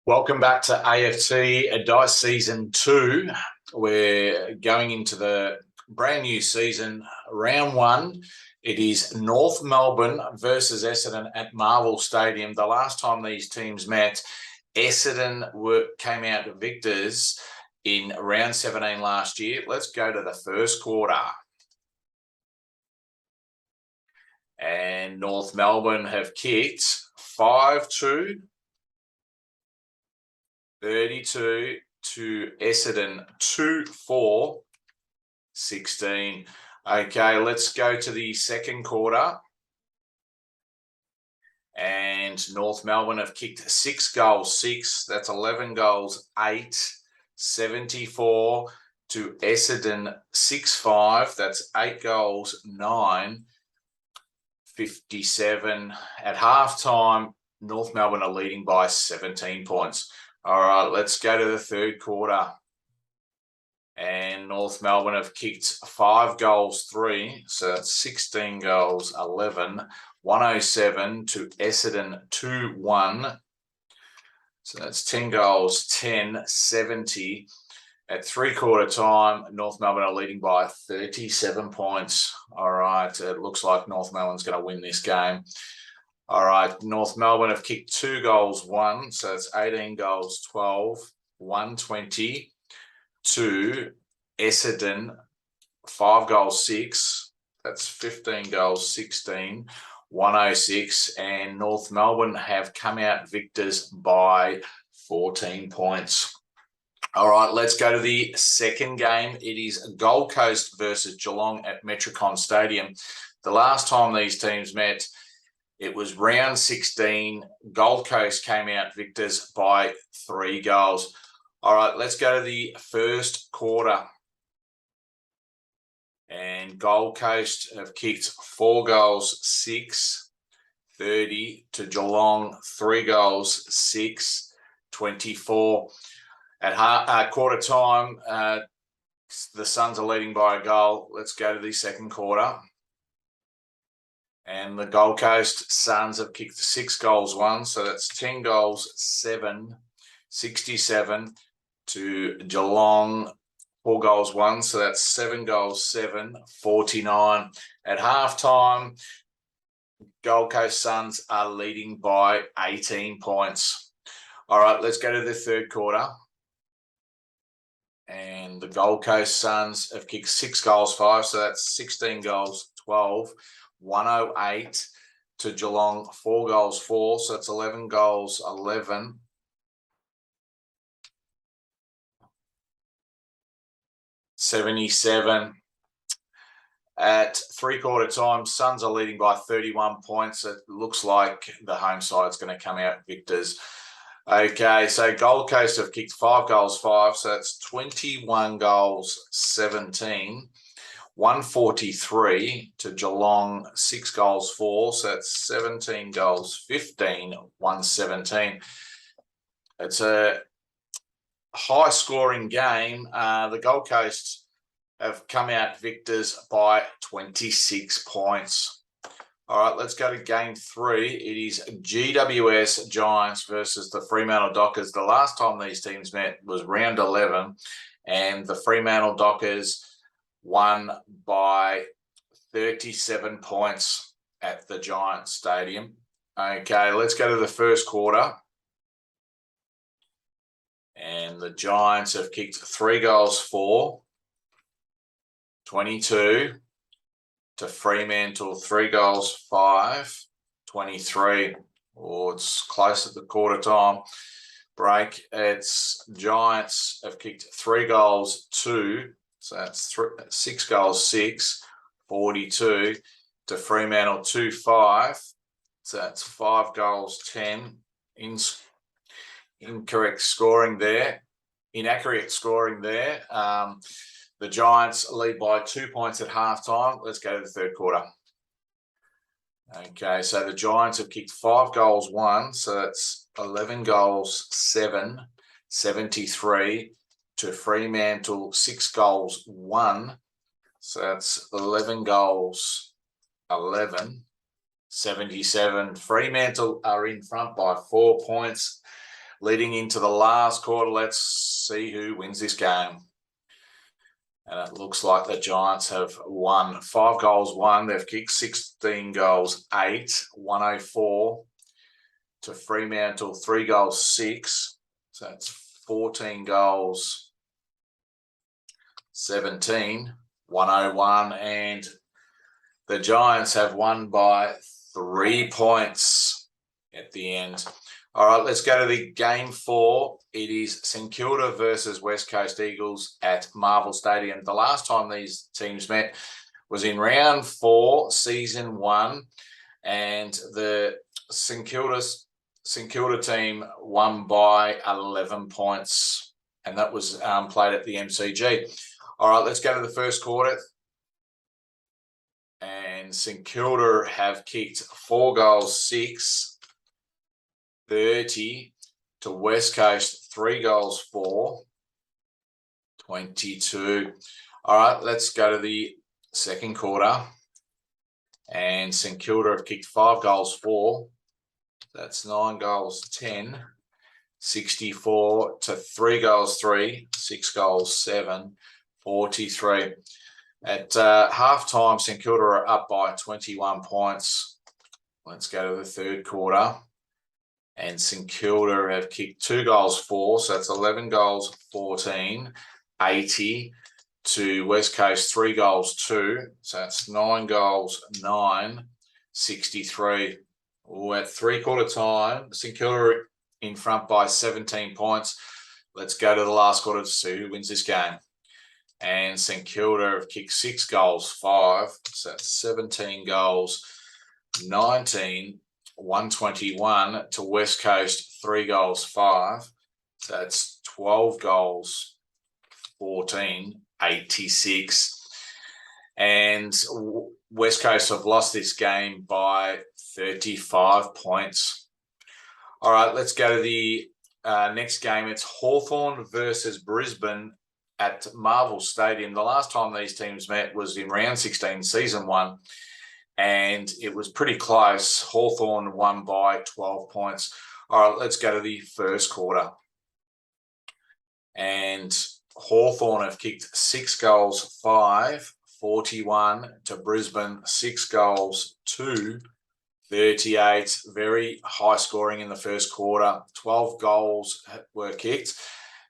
Welcome back to AFT Dice Season 2. We're going into the brand new season, round one. It is North Melbourne versus Essendon at MRVL Stadium. The last time these teams met, Essendon came out victors in round 17 last year. Let's go to the first quarter. And North Melbourne have kicked 5-2. 32 to Essendon 2-4, 16. Okay, let's go to the second quarter. And North Melbourne have kicked 6 goals, 6. That's 11 goals, 8. 74 to Essendon 6-5. That's 8 goals, 9. 57. At halftime, North Melbourne are leading by 17 points. All right, let's go to the third quarter. And North Melbourne have kicked 5 goals, 3. So that's 16 goals, 11. 107 to Essendon 2-1. So that's 10 goals, 10. 70. At three-quarter time, North Melbourne are leading by 37 points. All right, it looks like North Melbourne's going to win this game. All right, North Melbourne have kicked 2 goals, 1. So it's 18 goals, 12. 120 to Essendon, 5 goals, 6. That's 15 goals, 16. 106. And North Melbourne have come out victors by 14 points. All right, let's go to the second game. It is Gold Coast versus Geelong at Metricon Stadium. The last time these teams met, it was round 16. Gold Coast came out victors by 3 goals. All right, let's go to the first quarter. And Gold Coast have kicked 4 goals, 6. 30 to Geelong, 3 goals, 6. 24. At quarter time, the Suns are leading by a goal. Let's go to the second quarter. And the Gold Coast Suns have kicked 6 goals, 1. So that's 10 goals, 7. 67 to Geelong, 4 goals, 1. So that's 7 goals, 7. 49. At halftime, Gold Coast Suns are leading by 18 points. All right, let's go to the third quarter. And the Gold Coast Suns have kicked 6 goals, 5. So that's 16 goals, 12. 108 to Geelong, 4 goals, 4. So it's 11 goals, 11. 77. At three-quarter time, Suns are leading by 31 points. It looks like the home side's going to come out victors. Okay, so Gold Coast have kicked 5 goals, 5. So that's 21 goals, 17. 143 to Geelong, 6 goals, 4. So that's 17 goals, 15. 117. It's a high-scoring game. The Gold Coast have come out victors by 26 points. All right, let's go to game 3. It is GWS Giants versus the Fremantle Dockers. The last time these teams met was round 11, and the Fremantle Dockers won by 37 points at the Giants Stadium. Okay, let's go to the first quarter. And the Giants have kicked 3 goals, 4. 22 to Fremantle, 3 goals, 5. 23. Oh, it's close at the quarter time break. It's Giants have kicked 3 goals, 2. So that's 6 goals, 6. 42 to Fremantle, 2-5. So that's 5 goals, 10. Inaccurate scoring there. The Giants lead by 2 points at halftime. Let's go to the third quarter. Okay, so the Giants have kicked 5 goals, 1. So that's 11 goals, 7. 73 to Fremantle, 6 goals, 1. So that's 11 goals, 11. 77. Fremantle are in front by 4 points. leading into the last quarter. Let's see who wins this game. And it looks like the Giants have won 5 goals, 1. They've kicked 16 goals, 8, 104 to Fremantle, 3 goals, 6. So that's 14 goals, 17, 101. And the Giants have won by 3 points at the end. All right, let's go to the game 4. It is St Kilda versus West Coast Eagles at MRVL Stadium. The last time these teams met was in round 4, season 1, and the St Kilda team won by 11 points, and that was played at the MCG. All right, let's go to the first quarter. And St Kilda have kicked 4 goals, 6, 30 to West Coast, 3 goals, 4, 22. All right, let's go to the second quarter. And St Kilda have kicked 5 goals, 4. That's 9 goals, 10, 64 to 3 goals, 3, 6 goals, 7, 43. At halftime, St Kilda are up by 21 points. Let's go to the third quarter. And St Kilda have kicked 2 goals, 4. So that's 11 goals, 14, 80 to West Coast, 3 goals, 2. So that's 9 goals, 9, 63. At three-quarter time, St Kilda in front by 17 points. Let's go to the last quarter to see who wins this game. And St Kilda have kicked 6 goals, 5. So that's 17 goals, 19, 121 to West Coast, 3 goals, 5. So that's 12 goals, 14, 86. And West Coast have lost this game by 35 points. All right, let's go to the next game. It's Hawthorn versus Brisbane at MRVL Stadium. The last time these teams met was in round 16, season 1. And it was pretty close. Hawthorn won by 12 points. All right, let's go to the first quarter. And Hawthorn have kicked 6 goals, 5, 41 to Brisbane, 6 goals, 2, 38. Very high scoring in the first quarter. 12 goals were kicked,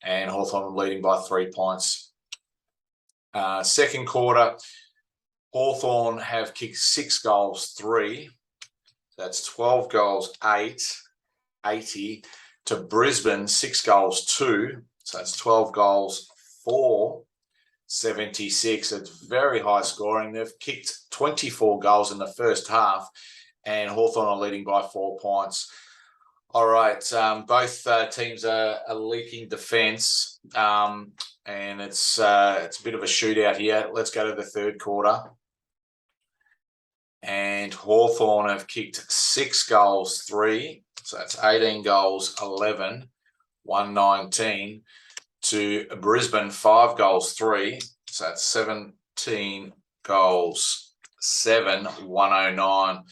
and Hawthorn were leading by 3 points. Second quarter, Hawthorn have kicked 6 goals, 3. That's 12 goals, 8, 80 to Brisbane, 6 goals, 2. So that's 12 goals, 4, 76. It's very high scoring. They've kicked 24 goals in the first half, and Hawthorn are leading by 4 points. All right, both teams are leaking defence, and it's a bit of a shootout here. Let's go to the third quarter. And Hawthorn have kicked 6 goals, 3. So that's 18 goals, 11, 119 to Brisbane, 5 goals, 3. So that's 17 goals, 7, 109.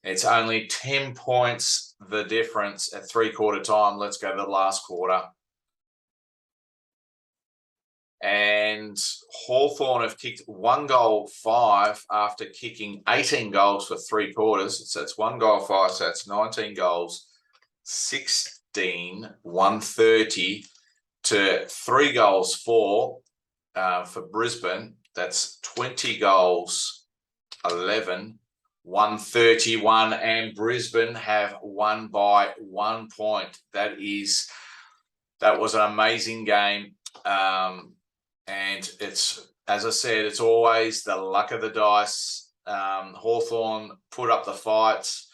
It's only 10 points the difference at three-quarter time. Let's go to the last quarter. And Hawthorn have kicked 1 goal, 5 after kicking 18 goals for 3 quarters. So it's 1 goal, 5. So that's 19 goals, 16, 130 to 3 goals, 4 for Brisbane. That's 20 goals, 11, 131. And Brisbane have won by 1 point. That was an amazing game. And it's, as I said, it's always the luck of the dice. Hawthorn put up the fights,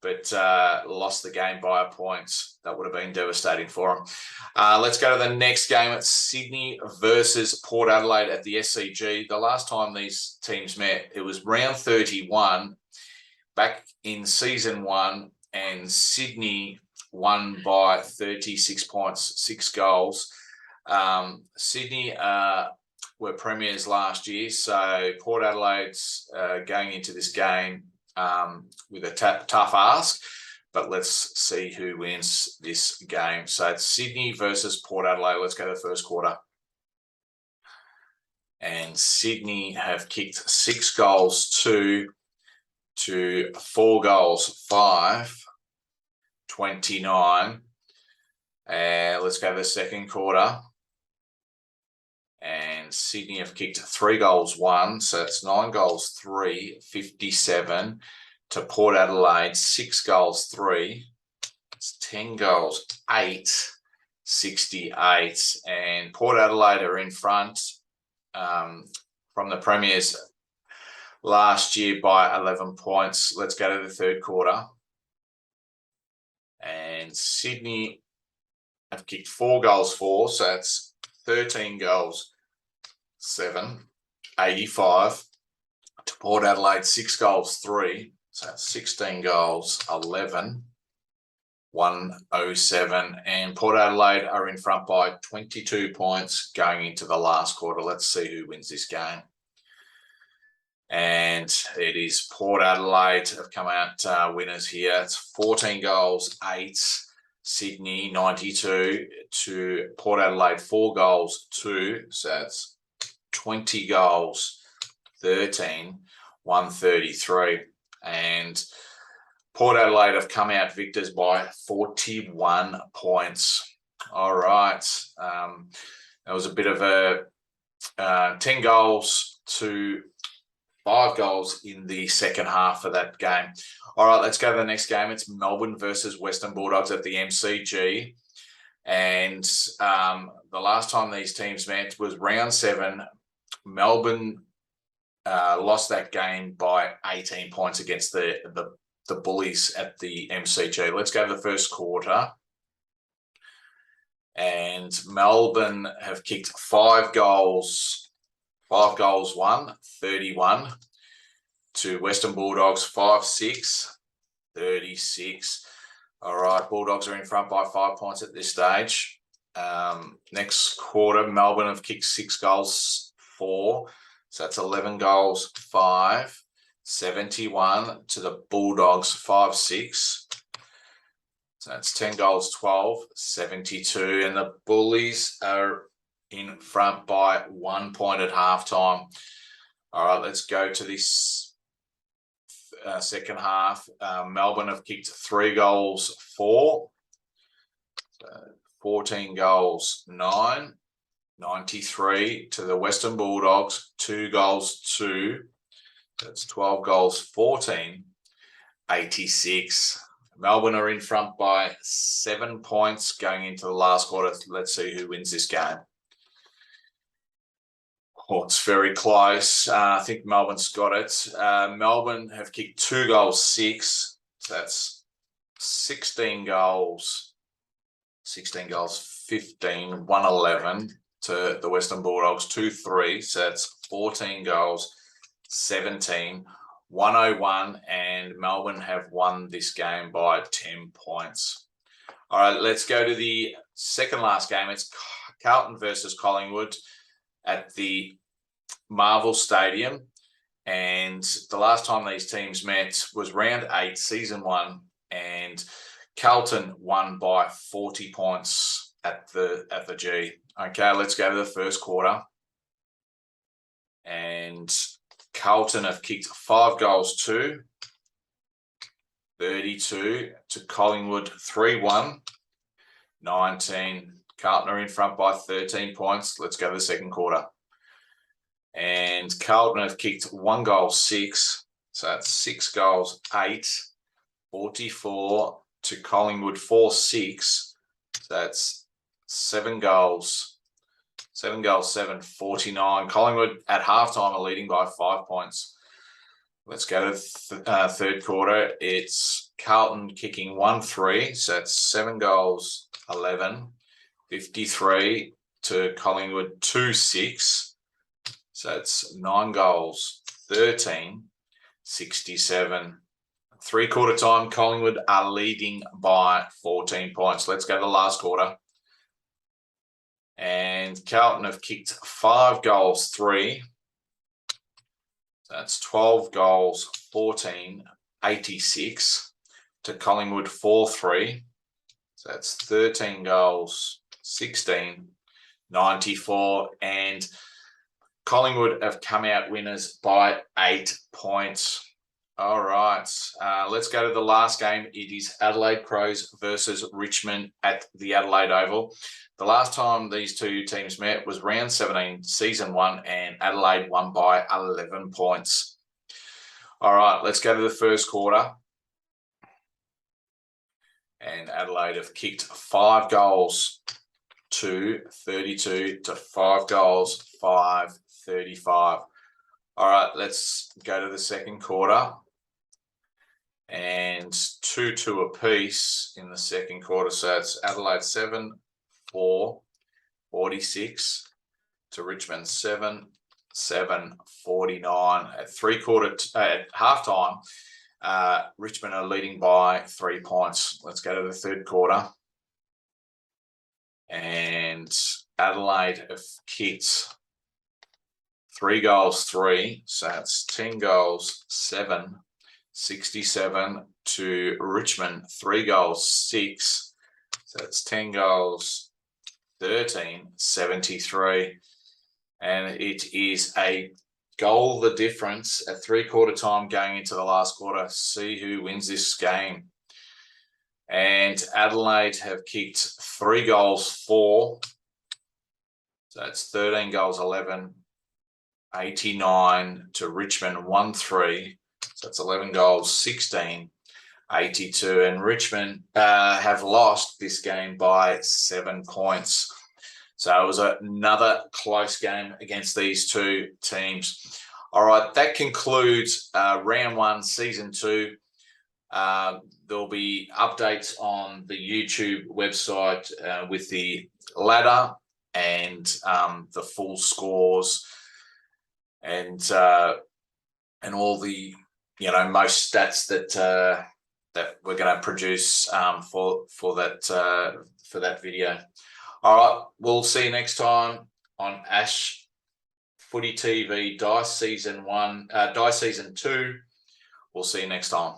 but lost the game by a point. That would have been devastating for them. Let's go to the next game. It's Sydney versus Port Adelaide at the SCG. The last time these teams met, it was round 31 back in season 1, and Sydney won by 36 points, 6 goals. Sydney were premiers last year, so Port Adelaide's going into this game with a tough ask. but let's see who wins this game. So it's Sydney versus Port Adelaide. Let's go to the first quarter. And Sydney have kicked 6 goals, 2 to 4 goals, 5, 29. And let's go to the second quarter. And Sydney have kicked 3 goals, 1. So it's 9 goals, 3, 57. To Port Adelaide, 6 goals, 3. It's 10 goals, 8, 68. And Port Adelaide are in front from the Premiers last year by 11 points. Let's go to the third quarter. And Sydney have kicked 4 goals, 4. So that's 13 goals, 7, 85. To Port Adelaide, 6 goals, 3. So that's 16 goals, 11, 107. And Port Adelaide are in front by 22 points going into the last quarter. Let's see who wins this game. And it is Port Adelaide have come out winners here. It's 14 goals, 8. Sydney, 92. To Port Adelaide, 4 goals, 2. So that's 20 goals, 13, 133. And Port Adelaide have come out victors by 41 points. All right. That was a bit of a 10 goals to 5 goals in the second half of that game. All right, let's go to the next game. It's Melbourne versus Western Bulldogs at the MCG. And the last time these teams met was round 7. Melbourne lost that game by 18 points against the Bullies at the MCG. Let's go to the first quarter. And Melbourne have kicked 5 goals, 1, 31. To Western Bulldogs, 5, 6, 36. All right, Bulldogs are in front by 5 points at this stage. Next quarter, Melbourne have kicked 6 goals, 4. So that's 11 goals, 5, 71. To the Bulldogs, 5, 6. So that's 10 goals, 12, 72. And the Bullies are in front by 1 point at halftime. All right, let's go to this second half. Melbourne have kicked 3 goals, 4. 14 goals, 9. 93. To the Western Bulldogs, 2 goals, 2. That's 12 goals, 14. 86. Melbourne are in front by 7 points going into the last quarter. Let's see who wins this game. Oh, it's very close. I think Melbourne's got it. Melbourne have kicked 2 goals, 6. So that's 16 goals. 16 goals, 15, 111. To the Western Bulldogs, 2, 3. So that's 14 goals, 17, 101. And Melbourne have won this game by 10 points. All right, let's go to the second last game. It's Carlton versus Collingwood at the Marvel Stadium. And the last time these teams met was round 8, season 1. And Carlton won by 40 points at the G. Okay, let's go to the first quarter. And Carlton have kicked 5 goals, 2. 32. To Collingwood, 3-1. 19. Carlton are in front by 13 points. Let's go to the second quarter. And Carlton have kicked 1 goal, 6. So that's 6 goals, 8. 44. To Collingwood, 4, 6. So that's 7 goals. 7 goals, 7, 49. Collingwood at halftime are leading by 5 points. Let's go to third quarter. It's Carlton kicking 1, 3. So that's 7 goals, 11. 53. To Collingwood, 2, 6. So it's 9 goals, 13. 67. 3-quarter time, Collingwood are leading by 14 points. Let's go to the last quarter. And Carlton have kicked 5 goals, 3. That's 12 goals, 14, 86. to Collingwood 4-3. So that's 13 goals, 16, 94. And Collingwood have come out winners by 8 points. All right, let's go to the last game. It is Adelaide Crows versus Richmond at the Adelaide Oval. The last time these two teams met was round 17, season 1, and Adelaide won by 11 points. All right, let's go to the first quarter. And Adelaide have kicked 5 goals to 32 to 5 goals, 5-35. All right, let's go to the second quarter. And 2-2 apiece in the second quarter. So it's Adelaide 7-4, 46 to Richmond 7-7, 49. At halftime, Richmond are leading by 3 points. Let's go to the third quarter. And Adelaide have kicked 3 goals, 3. So that's 10 goals, 7. 67 to Richmond, 3 goals, 6. So it's 10 goals, 13, 73. And it is a goal the difference at 3-quarter time going into the last quarter. See who wins this game. And Adelaide have kicked 3 goals, 4. So it's 13 goals, 11, 89 to Richmond, 1-3. So it's 11 goals, 16, 82. And Richmond have lost this game by 7 points. So it was another close game against these two teams. All right, that concludes round 1, season 2. There'll be updates on the YouTube website with the ladder and the full scores and all the most stats that we're going to produce for that video. All right, we'll see you next time on Ash Footy TV Dice Season 1, Dice Season 2. We'll see you next time.